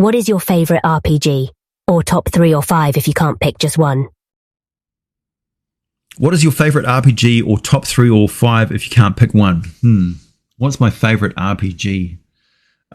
What is your favourite RPG? Or top 3 or 5 if you can't pick just one. What is your favourite RPG or top 3 or 5 if you can't pick one? What's my favourite RPG?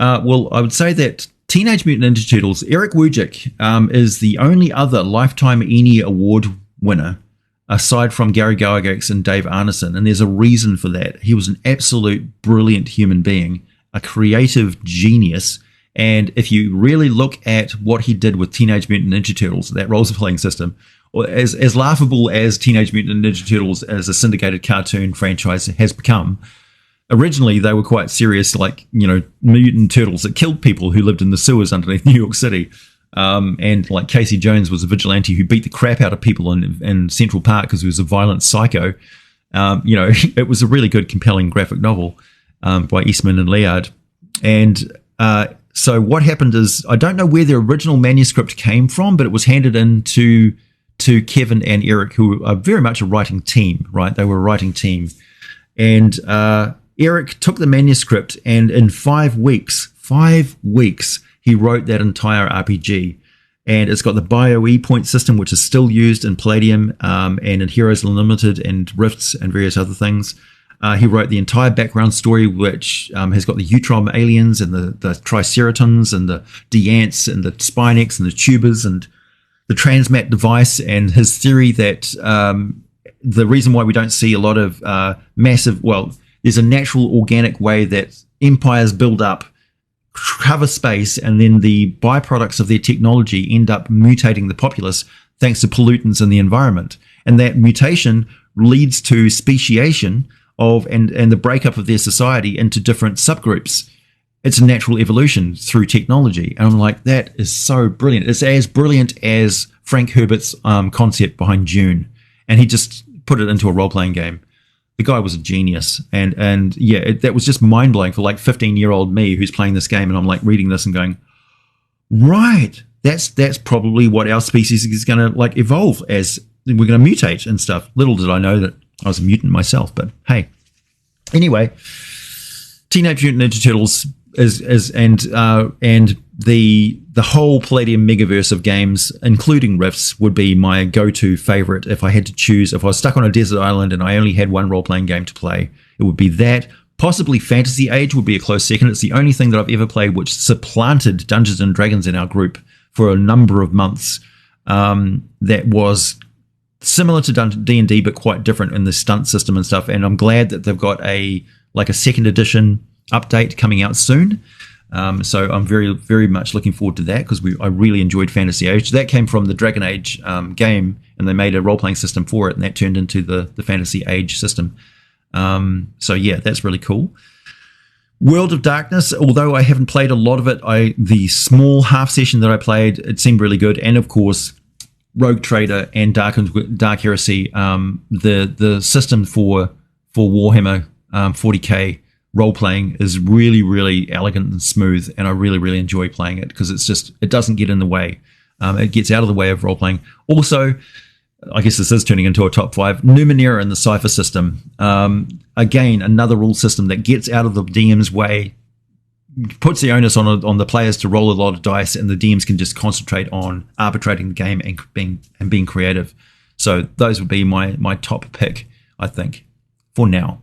Well, I would say that Teenage Mutant Ninja Turtles, Eric Wujcik is the only other Lifetime ENnie Award winner aside from Gary Gygax and Dave Arneson, and there's a reason for that. He was an absolute brilliant human being, a creative genius, and if you really look at what he did with Teenage Mutant Ninja Turtles, that role-playing system, or as laughable as Teenage Mutant Ninja Turtles as a syndicated cartoon franchise has become, originally they were quite serious, like, mutant turtles that killed people who lived in the sewers underneath New York City. And like Casey Jones was a vigilante who beat the crap out of people in Central Park because he was a violent psycho. It was a really good, compelling graphic novel by Eastman and Laird. And so what happened is, I don't know where the original manuscript came from, but it was handed in to Kevin and Eric, who are very much a writing team, right? They were a writing team. And Eric took the manuscript, and in 5 weeks, he wrote that entire RPG. And it's got the BioE point system, which is still used in Palladium and in Heroes Unlimited and Rifts and various other things. He wrote the entire background story, which has got the Utrom aliens and the Triceratons and the Deants and the Spinex and the Tubers and the Transmat device, and his theory that the reason why we don't see a lot of there's a natural organic way that empires build up, cover space, and then the byproducts of their technology end up mutating the populace thanks to pollutants in the environment. And that mutation leads to speciation and the breakup of their society into different subgroups. It's a natural evolution through technology. And I'm like, that is so brilliant. It's as brilliant as Frank Herbert's concept behind Dune. And he just put it into a role-playing game. The guy was a genius. And that was just mind-blowing for like 15-year-old me who's playing this game. And I'm like reading this and going, right, that's probably what our species is going to like evolve as. We're going to mutate and stuff. Little did I know that I was a mutant myself, but hey. Anyway, Teenage Mutant Ninja Turtles and the whole Palladium megaverse of games, including Rifts, would be my go-to favorite if I had to choose. If I was stuck on a desert island and I only had one role-playing game to play, it would be that. Possibly Fantasy Age would be a close second. It's the only thing that I've ever played which supplanted Dungeons and Dragons in our group for a number of months. That was similar to D&D, but quite different in the stunt system and stuff. And I'm glad that they've got a second edition update coming out soon. So I'm very, very much looking forward to that, because I really enjoyed Fantasy Age. That came from the Dragon Age game, and they made a role-playing system for it, and that turned into the Fantasy Age system. So yeah, that's really cool. World of Darkness, although I haven't played a lot of it, the small half session that I played, it seemed really good. And of course, Rogue Trader and Dark Heresy, the system for Warhammer 40k role-playing is really, really elegant and smooth, and I really, really enjoy playing it because it doesn't get in the way. It gets out of the way of role-playing. Also, I guess this is turning into a top 5, Numenera in the Cypher system. Again, another rule system that gets out of the DM's way, puts the onus on the players to roll a lot of dice, and the DMs can just concentrate on arbitrating the game and being creative. So those would be my top pick, I think, for now.